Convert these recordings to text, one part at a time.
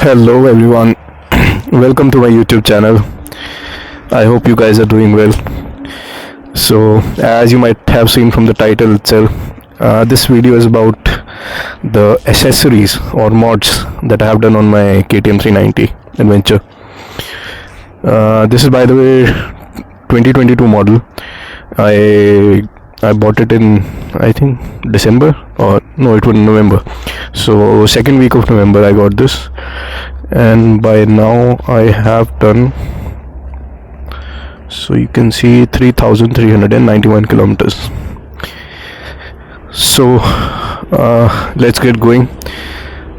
Hello everyone, welcome to my YouTube channel. I hope you guys are doing well. So, as you might have seen from the title itself, this video is about the accessories or mods that I have done on my KTM 390 adventure. This is, by the way, 2022 model. I bought it in, I think, December, or no, it was November. So second week of November I got this, and by now I have done, so you can see, 3,391 kilometers. So let's get going.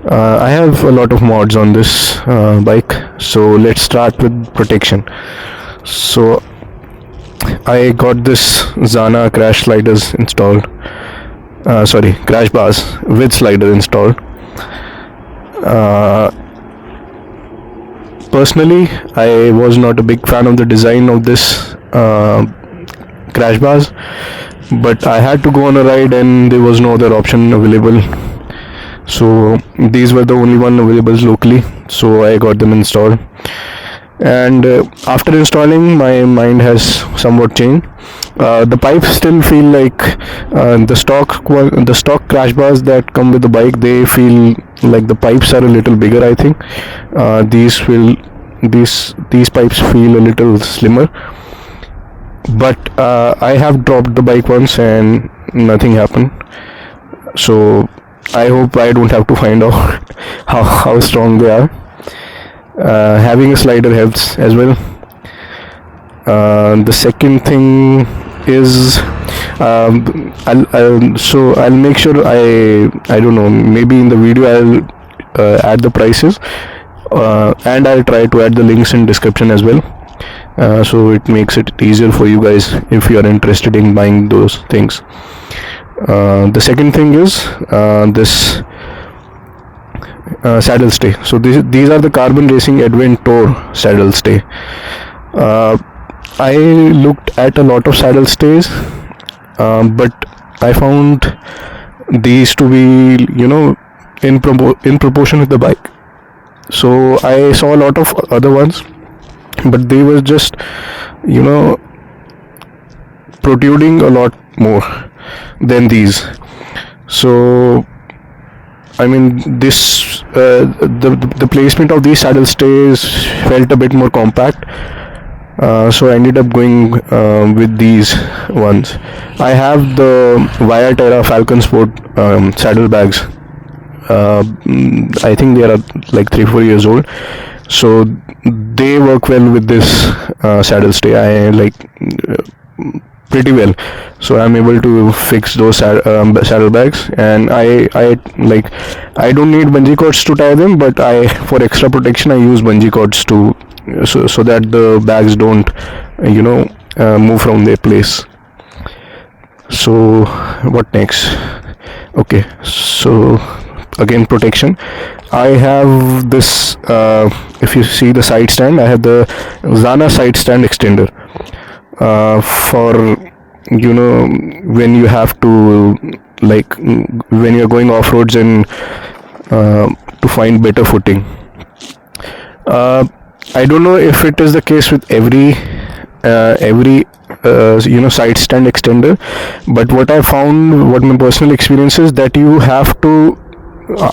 I have a lot of mods on this bike, so let's start with protection. So I got this Zana crash sliders installed, crash bars with slider installed. Personally, I was not a big fan of the design of this crash bars, but I had to go on a ride and there was no other option available. So these were the only one available locally, so I got them installed. And after installing, my mind has somewhat changed. The pipes still feel like the stock crash bars that come with the bike. They feel like the pipes are a little bigger, I think. These pipes feel a little slimmer. But I have dropped the bike once and nothing happened. So I hope I don't have to find out how strong they are. Having a slider helps as well. The second thing is I'll make sure I don't know, maybe in the video I'll add the prices, and I'll try to add the links in description as well, so it makes it easier for you guys if you are interested in buying those things. The second thing is this saddle stay. So these are the Carbon Racing Advent Tour saddle stay. I looked at a lot of saddle stays, but I found these to be, in proportion with the bike. So I saw a lot of other ones, but they were just, protruding a lot more than these. So I mean, this the placement of these saddle stays felt a bit more compact, so I ended up going with these ones. I have the Via Terra Falcon Sport saddle bags. I think they are like 3-4 years old, so they work well with this saddle stay. I like pretty well, so I'm able to fix those saddle bags. And I don't need bungee cords to tie them, but for extra protection I use bungee cords to so that the bags don't move from their place. So what next? Okay, so again, protection. I have this, if you see the side stand, I have the Zana side stand extender. For when you have to, when you're going off roads and to find better footing. I don't know if it is the case with every side stand extender, but what I found, what my personal experience is, that you have to,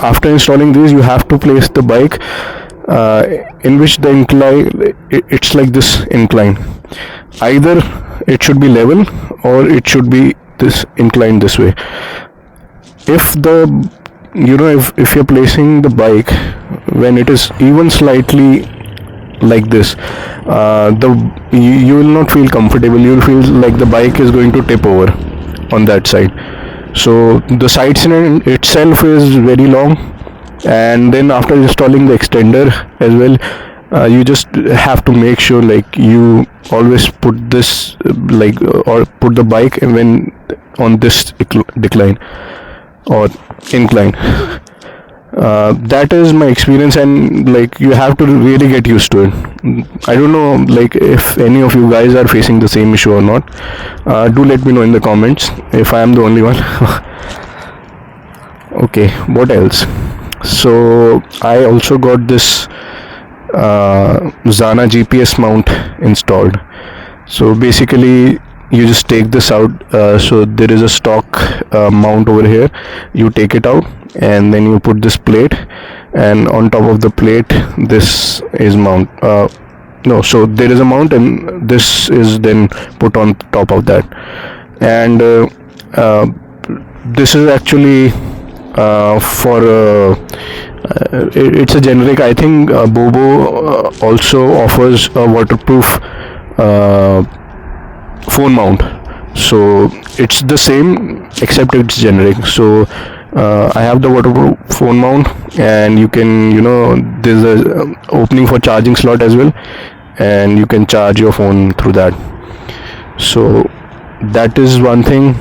after installing these, you have to place the bike in which the incline, it's like this incline. Either it should be level or it should be this inclined this way. If the if you're placing the bike when it is even slightly like this, you will not feel comfortable. You will feel like the bike is going to tip over on that side. So the side stand itself is very long, and then after installing the extender as well, you just have to make sure you always put this or put the bike when on this decline or incline. That is my experience, and you have to really get used to it. I don't know if any of you guys are facing the same issue or not. Do let me know in the comments if I am the only one. Okay, what else? So I also got this Zana GPS mount installed. So basically you just take this out. So there is a stock mount over here. You take it out and then you put this plate, and on top of the plate this is mount. No, so there is a mount and this is then put on top of that. And this is actually for it's a generic. I think Bobo also offers a waterproof phone mount, so it's the same except it's generic. So I have the waterproof phone mount, and you can, there's a opening for charging slot as well, and you can charge your phone through that. So that is one thing.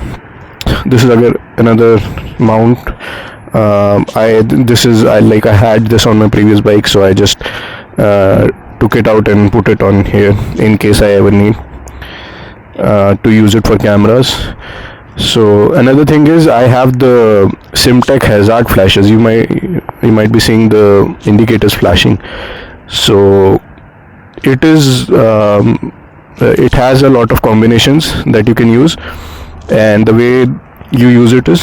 This is another mount. I had this on my previous bike, so I just took it out and put it on here in case I ever need to use it for cameras. So another thing is I have the Simtac hazard flashes. You might be seeing the indicators flashing. So it is it has a lot of combinations that you can use, and the way you use it is,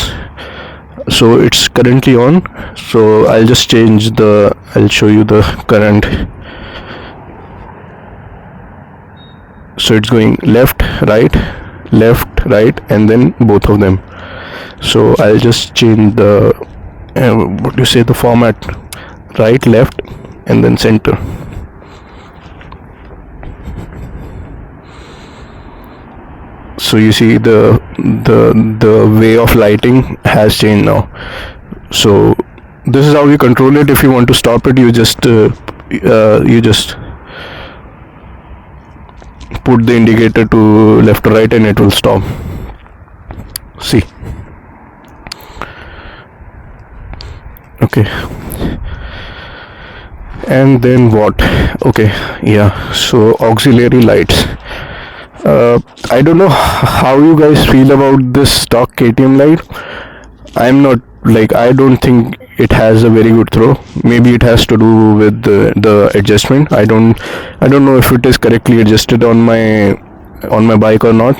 so it's currently on. So I'll just I'll show you the current. So it's going left, right, and then both of them. So I'll just change the the format: right, left, and then center. So you see the way of lighting has changed now. So this is how you control it. If you want to stop it, you just put the indicator to left or right and it will stop. See. Okay. And then what? Okay, yeah, so auxiliary lights. I don't know how you guys feel about this stock KTM light. I don't think it has a very good throw. Maybe it has to do with the adjustment. I don't know if it is correctly adjusted on my bike or not.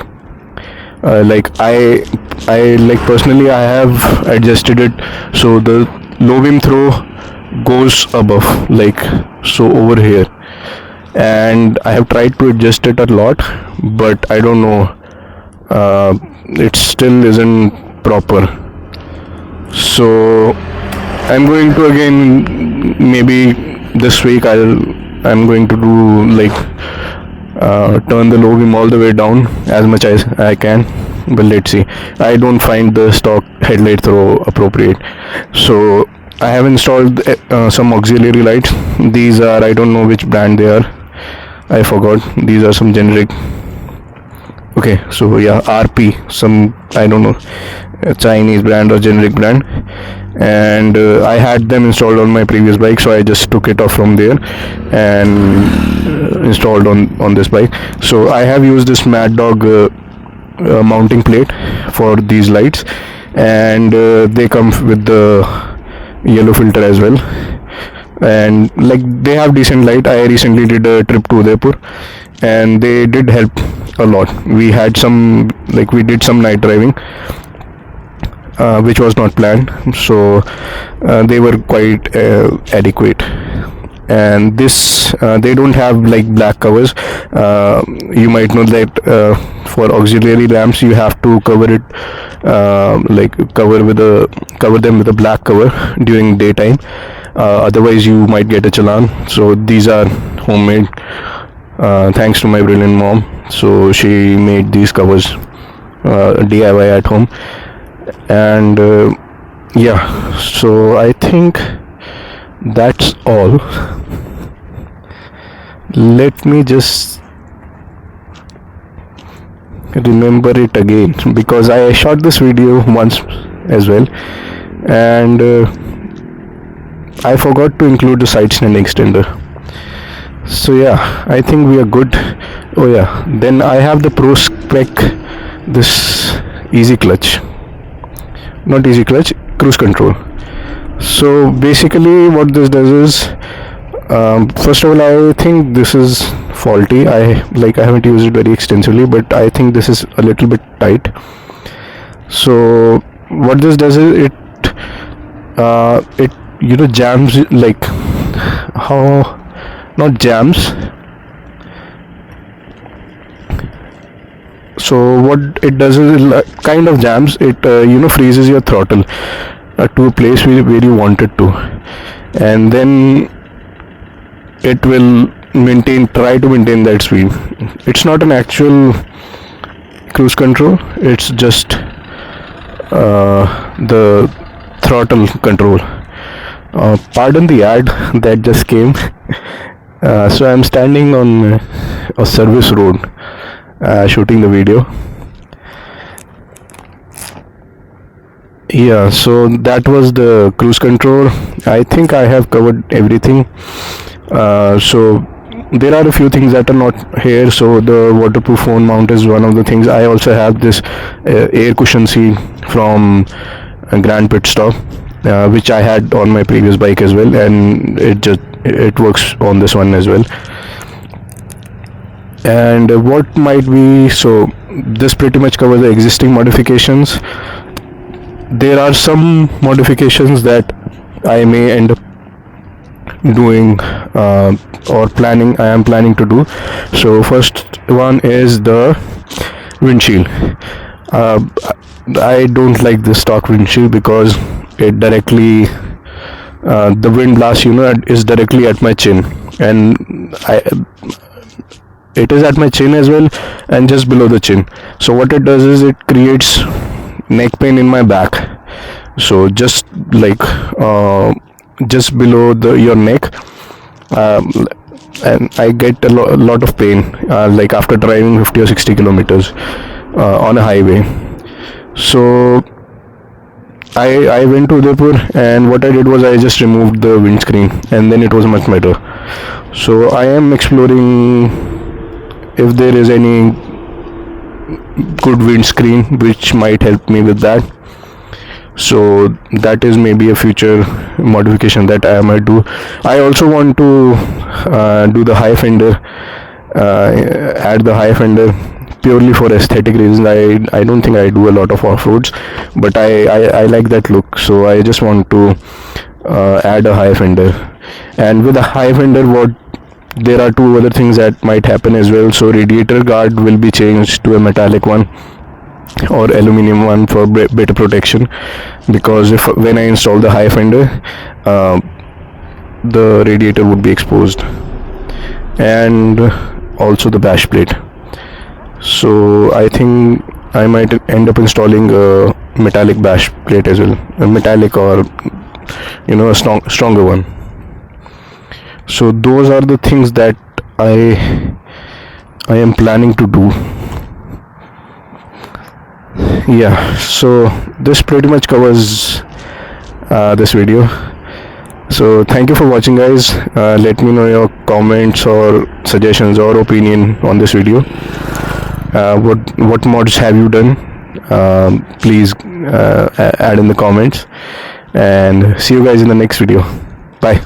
Personally, I have adjusted it so the low beam throw goes above, so over here, and I have tried to adjust it a lot, but I don't know, it still isn't proper. So I'm going to, again, maybe this week I'm going to do turn the low beam all the way down as much as I can, but let's see. I don't find the stock headlight throw appropriate, so I have installed some auxiliary lights. These are, I don't know which brand they are, I forgot. These are some generic. Okay, so yeah, RP, some, I don't know, a Chinese brand or generic brand, and I had them installed on my previous bike, so I just took it off from there and installed on this bike. So I have used this Maddog mounting plate for these lights, and they come with the yellow filter as well, and they have decent light. I recently did a trip to Udaipur and they did help a lot. We had we did some night driving, which was not planned, so they were quite adequate. And this they don't have black covers. You might know that for auxiliary lamps you have to cover it, cover them with a black cover during daytime, otherwise you might get a challan. So these are homemade, thanks to my brilliant mom. So she made these covers DIY at home, and yeah, so I think that's all. Let me just remember it again, because I shot this video once as well, and I forgot to include the side stand extender. So yeah, I think we are good. Oh yeah, then I have the Pro-Spec, this easy clutch, not easy clutch, cruise control. So basically what this does is, first of all, I think this is faulty. I haven't used it very extensively, but I think this is a little bit tight. So what this does is it jams, like how, not jams. So what it does is kind of jams it, freezes your throttle to a place where you want it to, and then it will try to maintain that speed. It's not an actual cruise control, it's just the throttle control. Pardon the ad that just came. So I'm standing on a service road, shooting the video. Yeah, so that was the cruise control. I think I have covered everything. So there are a few things that are not here. So the waterproof phone mount is one of the things. I also have this air cushion seat from Grand Pit Stop, which I had on my previous bike as well, and it works on this one as well. And what might be, so this pretty much covers the existing modifications. There are some modifications that I may end up doing or I am planning to do. So first one is the windshield. I don't like this stock windshield because it directly, the wind blast is directly at my chin, and it is at my chin as well, and just below the chin. So what it does is it creates neck pain in my back. So just just below your neck, and I get a lot of pain, like after driving 50 or 60 kilometers on a highway. So I went to Udaipur, and what I did was I just removed the windscreen, and then it was much better. So I am exploring if there is any good windscreen which might help me with that. So that is maybe a future modification that I might do. I also want to do the high fender, add the high fender purely for aesthetic reasons. I don't think I do a lot of off-roads, but I like that look, so I just want to add a high fender. And with a high fender, there are two other things that might happen as well. So radiator guard will be changed to a metallic one or aluminum one for better protection, because when I install the high fender, the radiator would be exposed, and also the bash plate. So I think I might end up installing a metallic bash plate as well, a metallic or a stronger one. So those are the things that I am planning to do. Yeah, so this pretty much covers this video. So thank you for watching, guys. Let me know your comments or suggestions or opinion on this video. What mods have you done? Please add in the comments, and see you guys in the next video. Bye.